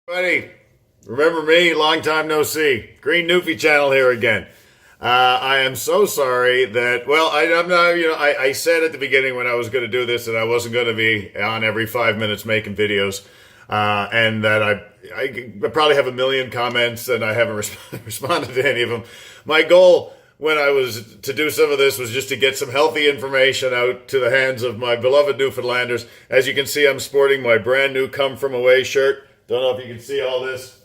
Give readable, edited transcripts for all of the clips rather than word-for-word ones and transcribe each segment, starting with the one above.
Buddy, remember me? Long time no see. Green Newfie channel here again. I am so sorry that, well, I'm not, I said at the beginning when I was going to do this that I wasn't going to be on every 5 minutes making videos, and that I probably have a million comments and I haven't responded to any of them. My goal when I was to do some of this was just to get some healthy information out to the hands of my beloved Newfoundlanders. As you can see, I'm sporting my brand new Come From Away shirt. Don't know if you can see all this.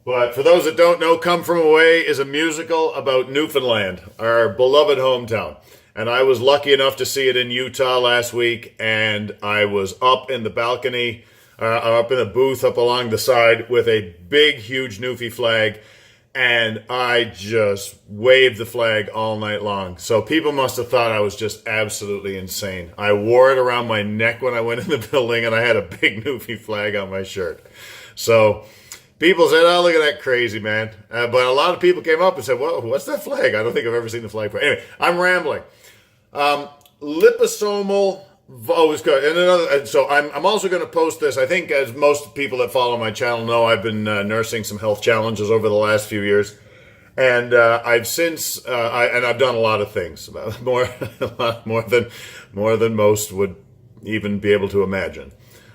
But for those that don't know, Come From Away is a musical about Newfoundland, our beloved hometown. And I was lucky enough to see it in Utah last week, and I was up in the balcony, up in the booth, up along the side with a big, huge Newfie flag, and I just waved the flag all night long. So people must have thought I was just absolutely insane. I wore it around my neck when I went in the building, and I had a big Newfie flag on my shirt. So people said, oh, look at that crazy man. But a lot of people came up and said, well, what's that flag? I don't think I've ever seen the flag. Anyway, I'm rambling. Liposomal. Oh, it's good. And so I'm also going to post this. I think, as most people that follow my channel know, I've been nursing some health challenges over the last few years, and I've since I've done a lot of things, more than most would even be able to imagine.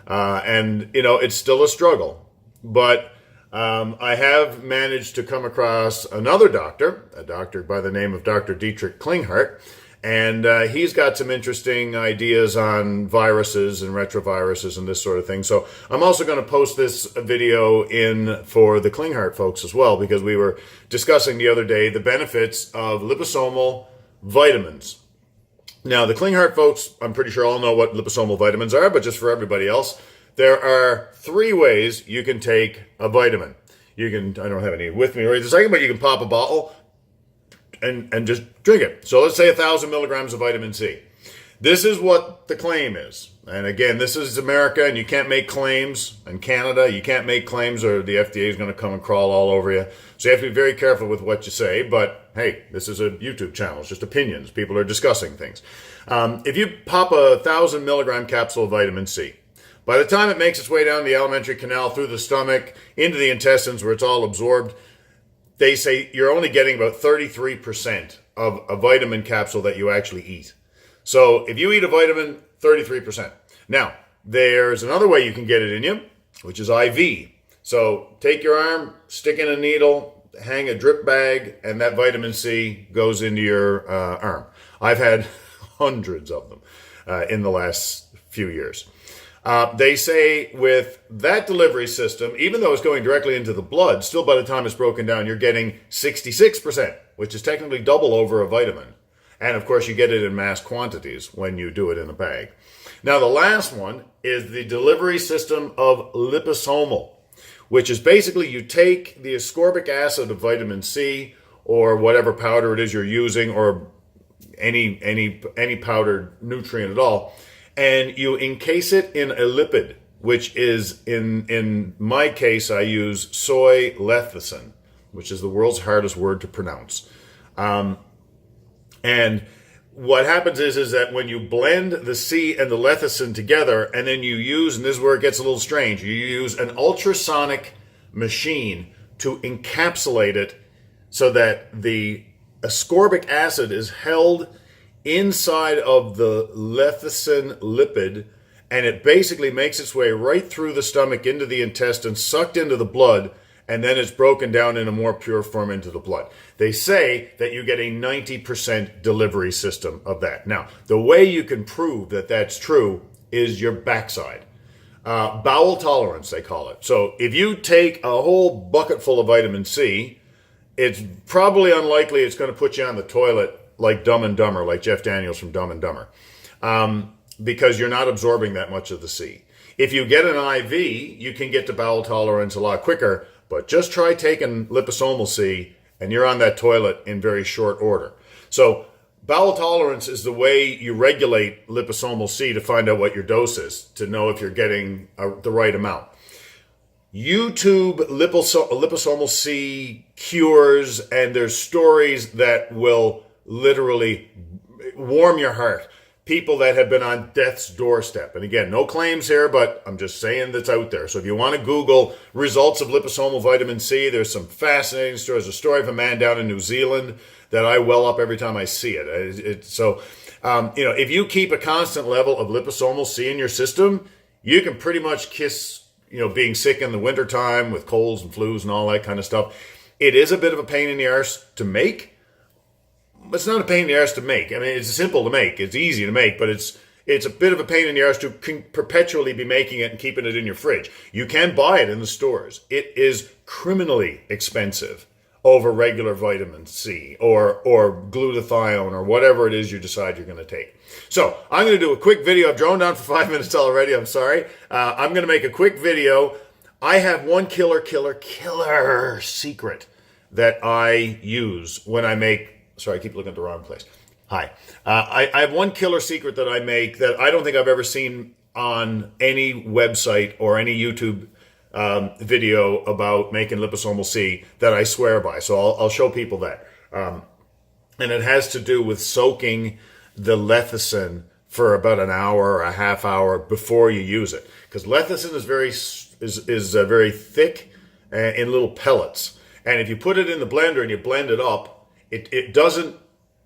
And it's still a struggle, but I have managed to come across another doctor, a doctor by the name of Dr. Dietrich Klinghardt. And he's got some interesting ideas on viruses and retroviruses and this sort of thing. So I'm also going to post this video in for the Klinghardt folks as well, because we were discussing the other day the benefits of liposomal vitamins. Now, the Klinghardt folks, I'm pretty sure all know what liposomal vitamins are, but just for everybody else, there are 3 ways you can take a vitamin. You can, I don't have any with me right this second, but you can pop a bottle and just drink it. So let's say 1,000 milligrams of vitamin C. This is what the claim is. And again, this is America, and you can't make claims. In Canada, you can't make claims or the FDA is going to come and crawl all over you. So you have to be very careful with what you say. But hey, this is a YouTube channel. It's just opinions. People are discussing things. If you pop a 1,000 milligram capsule of vitamin C, by the time it makes its way down the alimentary canal, through the stomach, into the intestines where it's all absorbed, they say you're only getting about 33% of a vitamin capsule that you actually eat. So if you eat a vitamin, 33%. Now, there's another way you can get it in you, which is IV. So take your arm, stick in a needle, hang a drip bag, and that vitamin C goes into your arm. I've had hundreds of them in the last few years. They say with that delivery system, even though it's going directly into the blood, still by the time it's broken down, you're getting 66%, which is technically double over a vitamin. And of course, you get it in mass quantities when you do it in a bag. Now, the last one is the delivery system of liposomal, which is basically you take the ascorbic acid of vitamin C or whatever powder it is you're using, or any powdered nutrient at all, and you encase it in a lipid, which is, in my case, I use soy lecithin, which is the world's hardest word to pronounce. And what happens is that when you blend the C and the lecithin together, and then you use, and this is where it gets a little strange, you use an ultrasonic machine to encapsulate it so that the ascorbic acid is held inside of the lecithin lipid, and it basically makes its way right through the stomach into the intestine, sucked into the blood, and then it's broken down in a more pure form into the blood. They say that you get a 90% delivery system of that. Now, the way you can prove that that's true is your backside. Bowel tolerance, they call it. So if you take a whole bucket full of vitamin C, it's probably unlikely it's going to put you on the toilet like Dumb and Dumber, like Jeff Daniels from Dumb and Dumber, because you're not absorbing that much of the C. If you get an IV, you can get to bowel tolerance a lot quicker, but just try taking liposomal C, and you're on that toilet in very short order. So bowel tolerance is the way you regulate liposomal C to find out what your dose is, to know if you're getting the right amount. YouTube liposomal C cures, and there's stories that will literally warm your heart. people that have been on death's doorstep. And again, no claims here, but I'm just saying that's out there. So if you want to Google results of liposomal vitamin C, there's some fascinating stories. There's a story of a man down in New Zealand that I well up every time I see it. If you keep a constant level of liposomal C in your system, you can pretty much kiss, being sick in the wintertime with colds and flus and all that kind of stuff. It is a bit of a pain in the arse to make. It's not a pain in the arse to make. I mean, it's simple to make. It's easy to make, but it's a bit of a pain in the arse to perpetually be making it and keeping it in your fridge. You can buy it in the stores. It is criminally expensive over regular vitamin C or glutathione or whatever it is you decide you're going to take. So I'm going to do a quick video. I've drawn down for 5 minutes already. I'm sorry. I'm going to make a quick video. I have one killer secret that I use when I make... Sorry, I keep looking at the wrong place. Hi. I have one killer secret that I make that I don't think I've ever seen on any website or any YouTube video about making liposomal C that I swear by. So I'll show people that. And it has to do with soaking the lecithin for about an hour or a half hour before you use it. Because lecithin is very thick in little pellets. And if you put it in the blender and you blend it up, it doesn't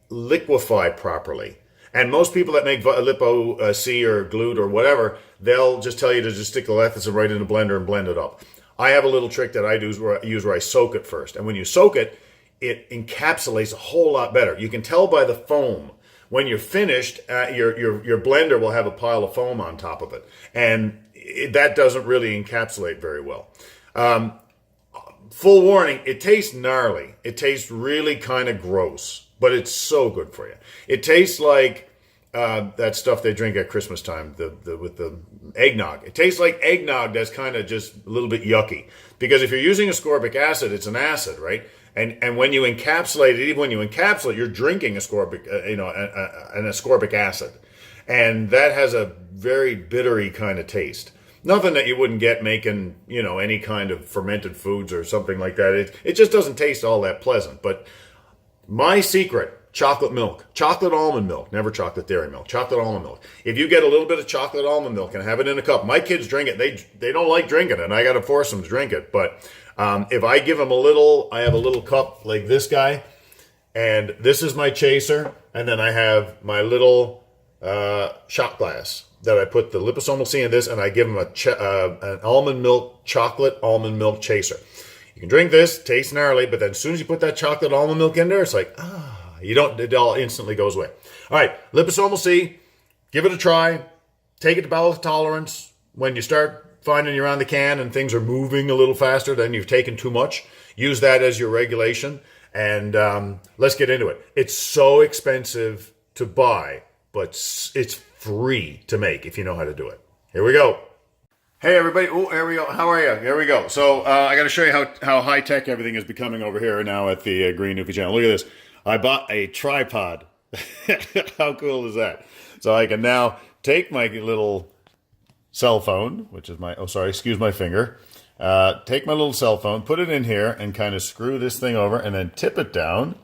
liquefy properly. And most people that make Lipo C or Glut or whatever, they'll just tell you to just stick the lecithin right in the blender and blend it up. I have a little trick that I use where I soak it first. And when you soak it, it encapsulates a whole lot better. You can tell by the foam. When you're finished, your blender will have a pile of foam on top of it. And that doesn't really encapsulate very well. Full warning, it tastes gnarly. It tastes really kind of gross, but it's so good for you. It tastes like that stuff they drink at Christmas time, with the eggnog. It tastes like eggnog that's kind of just a little bit yucky. Because if you're using ascorbic acid, it's an acid, right? And when you encapsulate it, even when you encapsulate, you're drinking ascorbic, an ascorbic acid. And that has a very bittery kind of taste. Nothing that you wouldn't get making, any kind of fermented foods or something like that. It just doesn't taste all that pleasant. But my secret, chocolate milk, chocolate almond milk, never chocolate dairy milk, chocolate almond milk. If you get a little bit of chocolate almond milk and have it in a cup, my kids drink it. They don't like drinking it, and I got to force them to drink it. But if I give them I have a little cup like this guy, and this is my chaser, and then I have my little shot glass that I put the liposomal C in this, and I give them an chocolate almond milk chaser. You can drink this, tastes gnarly, but then as soon as you put that chocolate almond milk in there, it's like, it all instantly goes away. All right, liposomal C, give it a try. Take it to bowel tolerance. When you start finding you're on the can and things are moving a little faster than you've taken too much, use that as your regulation, and let's get into it. It's so expensive to buy, but it's free to make if you know how to do it. Here we go. Hey everybody. Oh, here we go. How are you? Here we go. So I got to show you how high-tech everything is becoming over here now at the Green Newfie channel. Look at this. I bought a tripod. How cool is that? So I can now take my little cell phone, which is excuse my finger. Take my little cell phone, put it in here, and kind of screw this thing over, and then tip it down.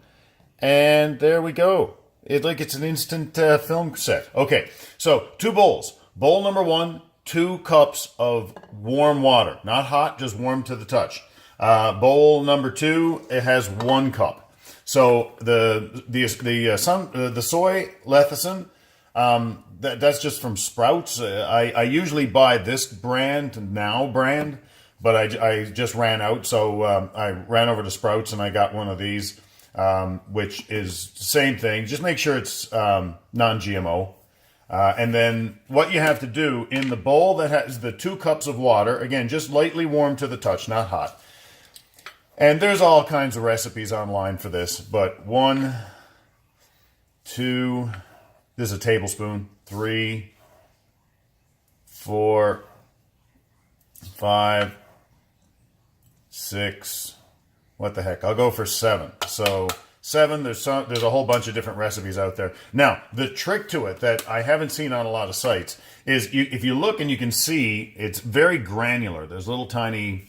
And there we go. It's an instant film set. Okay, so 2 bowls. Bowl number 1, 2 cups of warm water. Not hot, just warm to the touch. Bowl number 2, it has 1 cup. So the soy lecithin, that's just from Sprouts. I usually buy this brand, but I just ran out. So I ran over to Sprouts and I got one of these. Which is the same thing. Just make sure it's non-GMO. And then what you have to do in the bowl that has the 2 cups of water, again, just lightly warm to the touch, not hot. And there's all kinds of recipes online for this, but 1, 2, this is a tablespoon, 3, 4, 5, 6, what the heck? I'll go for 7. So 7, there's a whole bunch of different recipes out there. Now, the trick to it that I haven't seen on a lot of sites is if you look and you can see, it's very granular. There's little tiny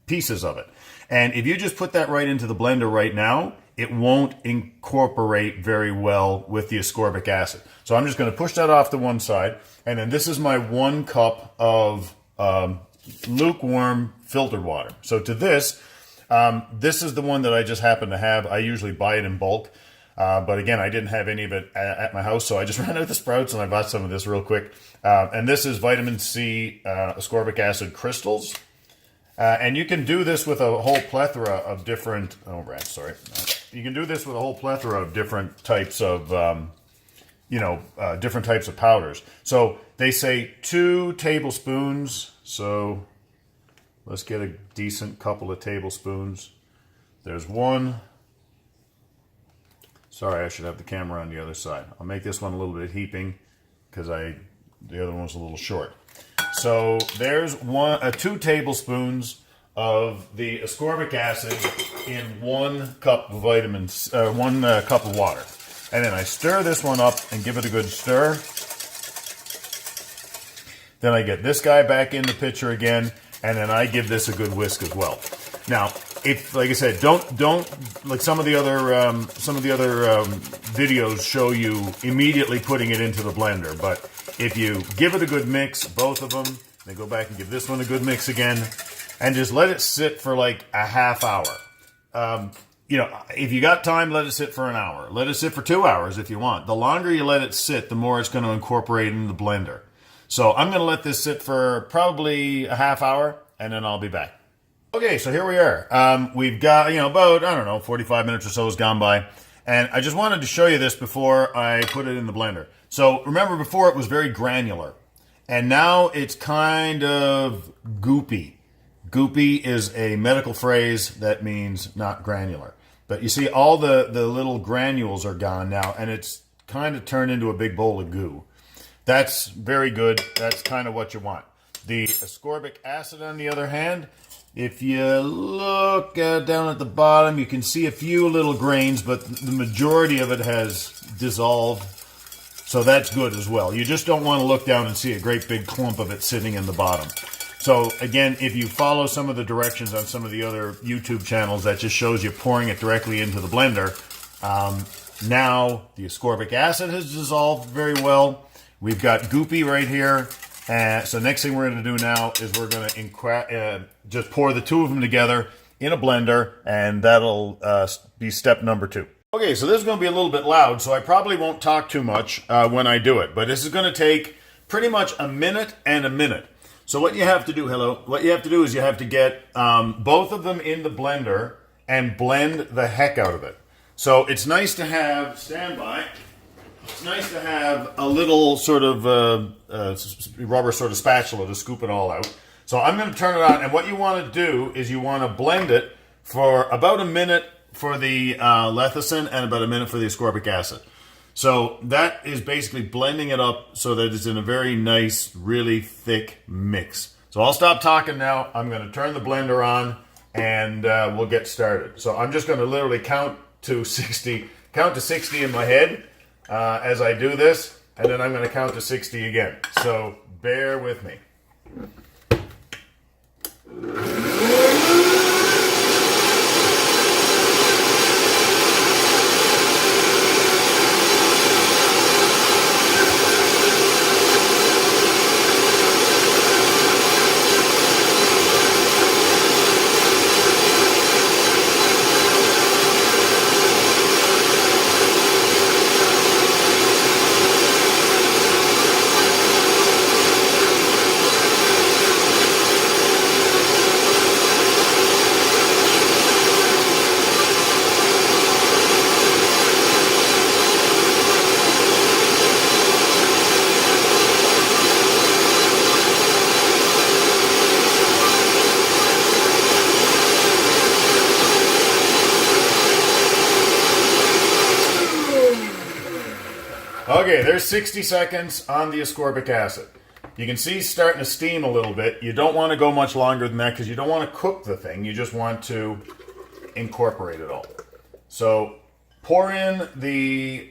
pieces of it. And if you just put that right into the blender right now, it won't incorporate very well with the ascorbic acid. So I'm just going to push that off to one side. And then this is my 1 cup of lukewarm filtered water. So to this, this is the one that I just happen to have. I usually buy it in bulk. But again, I didn't have any of it at my house, so I just ran out of the Sprouts and I bought some of this real quick. And this is vitamin C ascorbic acid crystals. And you can do this with a whole plethora of different, you can do this with a whole plethora of different types of, different types of powders. So they say 2 tablespoons. So let's get a decent couple of tablespoons. There's 1. Sorry, I should have the camera on the other side. I'll make this one a little bit heaping because the other one was a little short. So there's 2 tablespoons of the ascorbic acid in 1 cup of vitamins, 1 cup of water. And then I stir this one up and give it a good stir. Then I get this guy back in the picture again, and then I give this a good whisk as well. Now, if, like I said, don't like some of the other videos show you immediately putting it into the blender. But if you give it a good mix, both of them, then go back and give this one a good mix again, and just let it sit for like a half hour. If you got time, let it sit for an hour. Let it sit for 2 hours if you want. The longer you let it sit, the more it's going to incorporate into the blender. So I'm going to let this sit for probably a half hour, and then I'll be back. Okay, so here we are. We've got, about, 45 minutes or so has gone by. And I just wanted to show you this before I put it in the blender. So remember before it was very granular. And now it's kind of goopy. Goopy is a medical phrase that means not granular. But you see all the little granules are gone now, and it's kind of turned into a big bowl of goo. That's very good. That's kind of what you want. The ascorbic acid, on the other hand, if you look down at the bottom, you can see a few little grains, but the majority of it has dissolved. So that's good as well. You just don't want to look down and see a great big clump of it sitting in the bottom. So again, if you follow some of the directions on some of the other YouTube channels, that just shows you pouring it directly into the blender. Now the ascorbic acid has dissolved very well. We've got goopy right here. So next thing we're going to do now is we're going to just pour the 2 of them together in a blender, and that'll be step number 2. Okay, so this is going to be a little bit loud, so I probably won't talk too much when I do it. But this is going to take pretty much a minute and a minute. So what you have to do, what you have to do is you have to get both of them in the blender and blend the heck out of it. So it's nice to have, standby, it's nice to have a little sort of rubber sort of spatula to scoop it all out. So I'm going to turn it on, and what you want to do is you want to blend it for about a minute for the lecithin and about a minute for the ascorbic acid. So that is basically blending it up so that it's in a very nice, really thick mix. So I'll stop talking now. I'm going to turn the blender on, and we'll get started. So I'm just going to literally count to 60 in my head as I do this, and then I'm going to count to 60 again. So bear with me. Okay, there's 60 seconds on the ascorbic acid. You can see it's starting to steam a little bit. You don't want to go much longer than that because you don't want to cook the thing. You just want to incorporate it all. So pour in the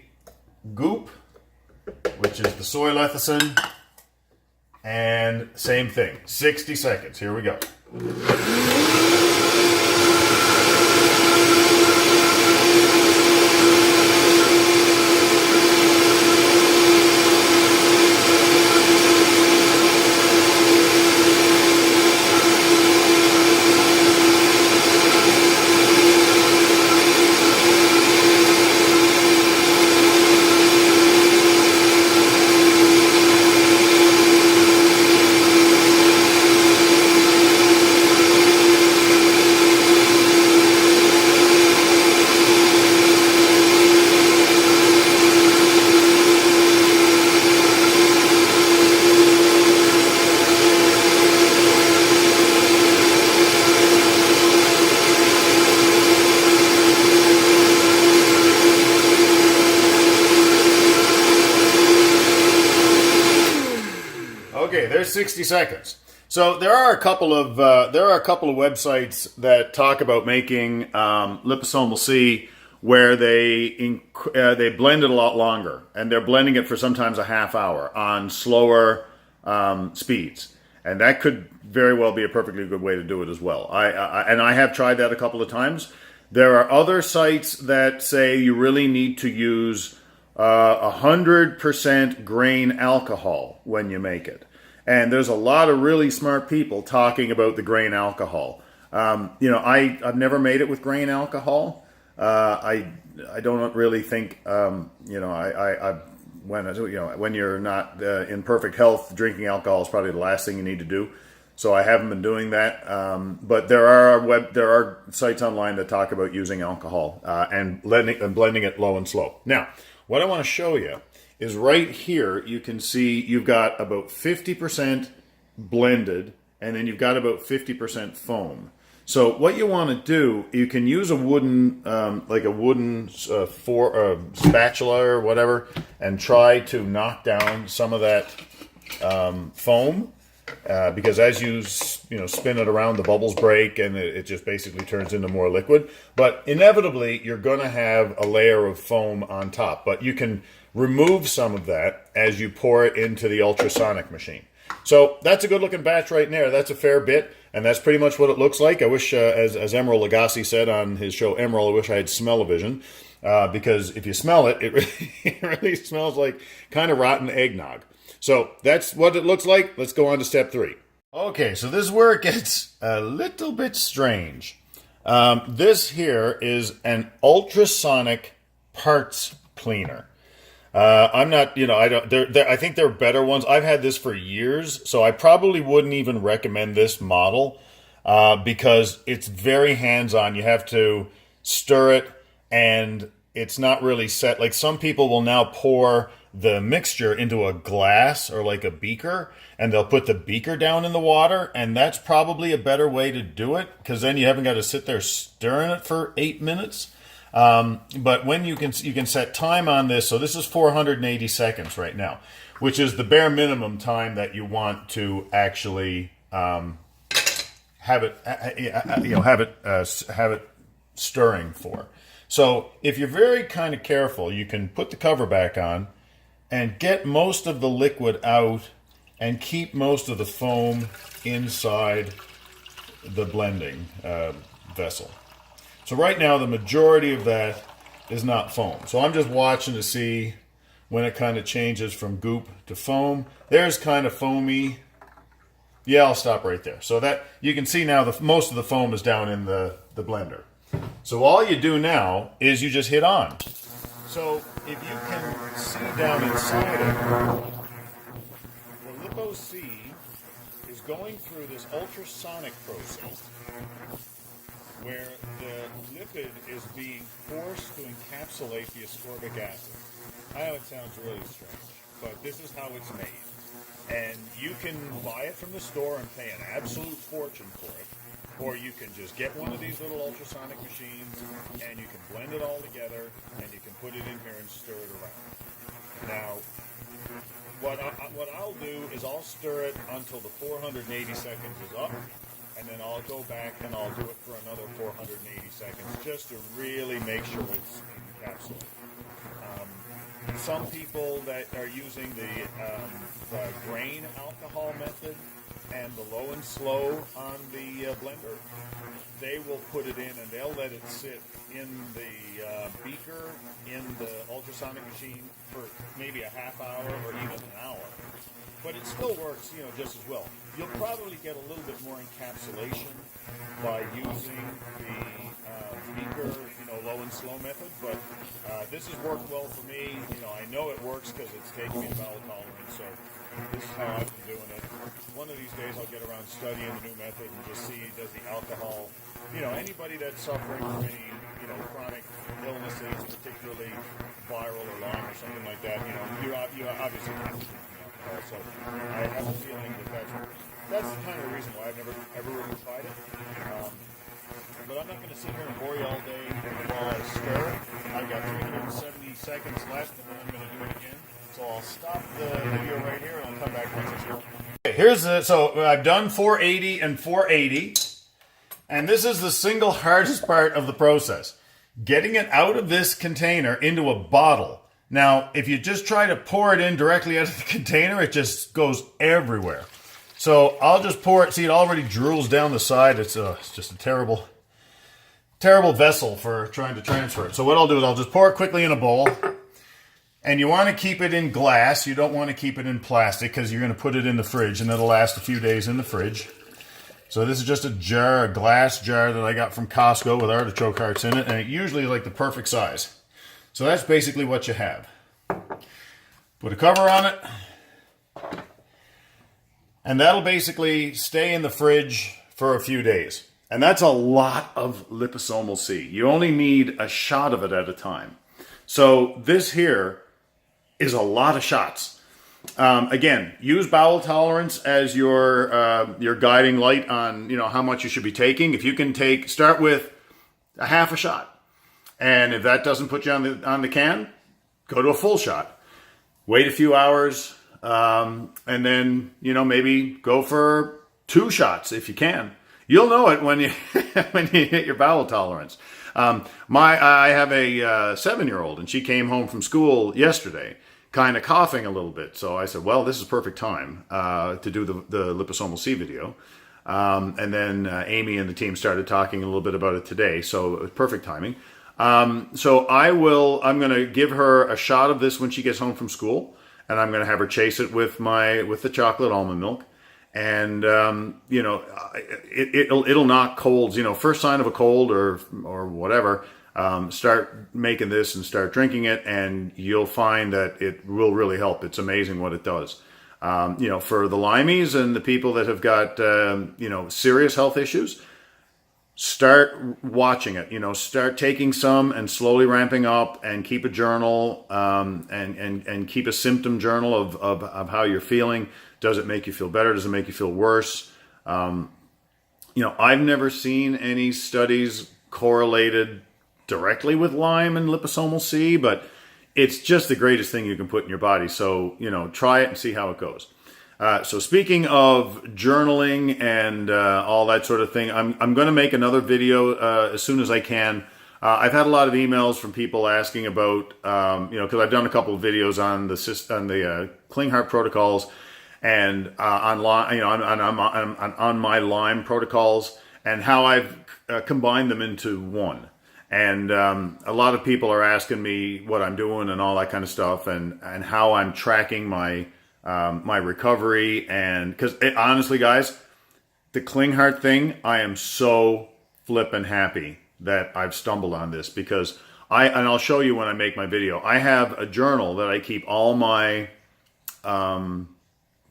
goop, which is the soy lecithin, and same thing, 60 seconds. Here we go. 60 seconds. So there are a couple of websites that talk about making liposomal C where they blend it a lot longer, and they're blending it for sometimes a half hour on slower speeds, and that could very well be a perfectly good way to do it as well. I have tried that a couple of times. There are other sites that say you really need to use 100% grain alcohol when you make it. And there's a lot of really smart people talking about the grain alcohol. I've never made it with grain alcohol. I don't really think, when you're not in perfect health, drinking alcohol is probably the last thing you need to do. So I haven't been doing that. But there are sites online that talk about using alcohol and blending it low and slow. Now, what I want to show you is right here, you can see you've got about 50% blended, and then you've got about 50% foam. So what you want to do, you can use a wooden, spatula or whatever, and try to knock down some of that foam, because as you spin it around, the bubbles break, and it just basically turns into more liquid. But inevitably, you're going to have a layer of foam on top. But you can remove some of that as you pour it into the ultrasonic machine. So that's a good looking batch right there. That's a fair bit, and that's pretty much what it looks like. I wish, as Emeril Lagasse said on his show Emeril, I wish I had smell-o-vision, because if you smell it, it really smells like kind of rotten eggnog. So that's what it looks like. Let's go on to step 3. Okay, so this is where it gets a little bit strange. This here is an ultrasonic parts cleaner. I'm not, I think there are better ones. I've had this for years, so I probably wouldn't even recommend this model because it's very hands-on. You have to stir it, and it's not really set. Like, some people will now pour the mixture into a glass or like a beaker, and they'll put the beaker down in the water, and that's probably a better way to do it, because then you haven't got to sit there stirring it for 8 minutes. But when you can set time on this. So this is 480 seconds right now, which is the bare minimum time that you want to actually have it stirring for. So if you're very kind of careful, you can put the cover back on and get most of the liquid out and keep most of the foam inside the blending vessel. So right now, the majority of that is not foam. So I'm just watching to see when it kind of changes from goop to foam. There's kind of foamy. Yeah, I'll stop right there. So that you can see now most of the foam is down in the blender. So all you do now is you just hit on. So if you can see down inside it, the Lipo C is going through this ultrasonic process where the lipid is being forced to encapsulate the ascorbic acid. I know it sounds really strange, but this is how it's made. And you can buy it from the store and pay an absolute fortune for it, or you can just get one of these little ultrasonic machines and you can blend it all together and you can put it in here and stir it around. Now, what I'll do is I'll stir it until the 480 seconds is up, and then I'll go back and I'll do it for another 480 seconds just to really make sure it's encapsulated. Some people that are using the grain alcohol method and the low and slow on the blender, they will put it in and they'll let it sit in the beaker in the ultrasonic machine for maybe a half hour or even an hour. But it still works, just as well. You'll probably get a little bit more encapsulation by using the beaker, low and slow method. But this has worked well for me. I know it works because it's taken me to bowel tolerance. So this is how I've been doing it. One of these days I'll get around studying the new method and just see, does the alcohol, anybody that's suffering from any, chronic illnesses, particularly viral or Lyme or something like that, you obviously have to drink alcohol. So I have a feeling that's the kind of reason why I've never ever really tried it. But I'm not going to sit here and bore you all day while I stir. I've got 370 seconds left, and then I'm going to do it again. So I'll stop the video right here, and I'll come back once it's done. here's the, so I've done 480 and 480, and this is the single hardest part of the process. Getting it out of this container into a bottle. Now, if you just try to pour it in directly out of the container, it just goes everywhere. So I'll just pour it. See, it already drools down the side. It's just a terrible vessel for trying to transfer it. So what I'll do is I'll just pour it quickly in a bowl. And you want to keep it in glass. You don't want to keep it in plastic because you're going to put it in the fridge and it'll last a few days in the fridge. So this is just a jar, a glass jar that I got from Costco with artichoke hearts in it, and it usually is like the perfect size. So that's basically what you have. Put a cover on it, and that'll basically stay in the fridge for a few days. And that's a lot of liposomal C. You only need a shot of it at a time. So this here is a lot of shots. Again, use bowel tolerance as your guiding light on how much you should be taking. If you can start with a half a shot, and if that doesn't put you on the can, go to a full shot. Wait a few hours, and then maybe go for 2 shots if you can. You'll know it when you when you hit your bowel tolerance. I have a 7-year-old, and she came home from school yesterday, kind of coughing a little bit. So I said, well, this is perfect time to do the liposomal C video. And then Amy and the team started talking a little bit about it today. So it was perfect timing. So I'm going to give her a shot of this when she gets home from school. And I'm going to have her chase it with the chocolate almond milk. And, it'll knock colds, first sign of a cold or whatever. Start making this and start drinking it, and you'll find that it will really help. It's amazing what it does. For the limeys and the people that have got, serious health issues, start watching it. Start taking some and slowly ramping up, and keep a journal, and keep a symptom journal of how you're feeling. Does it make you feel better? Does it make you feel worse? I've never seen any studies correlated directly with Lyme and liposomal C, but it's just the greatest thing you can put in your body. So, try it and see how it goes. So speaking of journaling and all that sort of thing, I'm going to make another video as soon as I can. I've had a lot of emails from people asking about, because I've done a couple of videos on the Klinghardt protocols and on my Lyme protocols, and how I've combined them into one. And a lot of people are asking me what I'm doing and all that kind of stuff, and how I'm tracking my recovery. And because honestly, guys, the Klinghardt thing, I am so flippin' happy that I've stumbled on this, because I'll show you when I make my video. I have a journal that I keep all my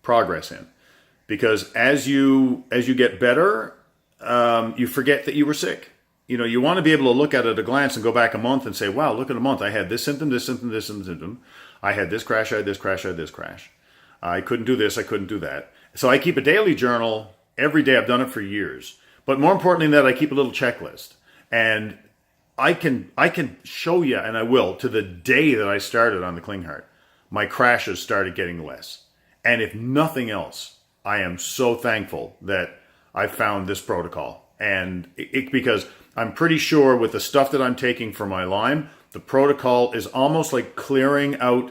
progress in, because as you get better, you forget that you were sick. You want to be able to look at it at a glance and go back a month and say, wow, look at a month. I had this symptom, this symptom, this symptom. I had this crash, I had this crash, I had this crash. I couldn't do this, I couldn't do that. So I keep a daily journal every day. I've done it for years. But more importantly than that, I keep a little checklist. And I can show you, and I will, to the day that I started on the Klinghardt, my crashes started getting less. And if nothing else, I am so thankful that I found this protocol. And because I'm pretty sure with the stuff that I'm taking for my Lyme, the protocol is almost like clearing out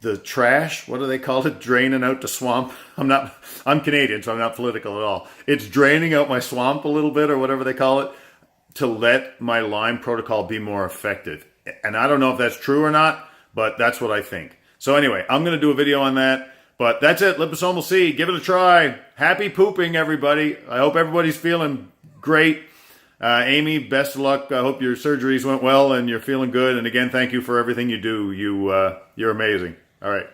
the trash. What do they call it? Draining out the swamp. I'm Canadian, so I'm not political at all. It's draining out my swamp a little bit, or whatever they call it, to let my Lyme protocol be more effective. And I don't know if that's true or not, but that's what I think. So anyway, I'm going to do a video on that. But that's it. Liposomal C. Give it a try. Happy pooping, everybody. I hope everybody's feeling great. Amy, best of luck. I hope your surgeries went well and you're feeling good. And again, thank you for everything you do. You're amazing. All right.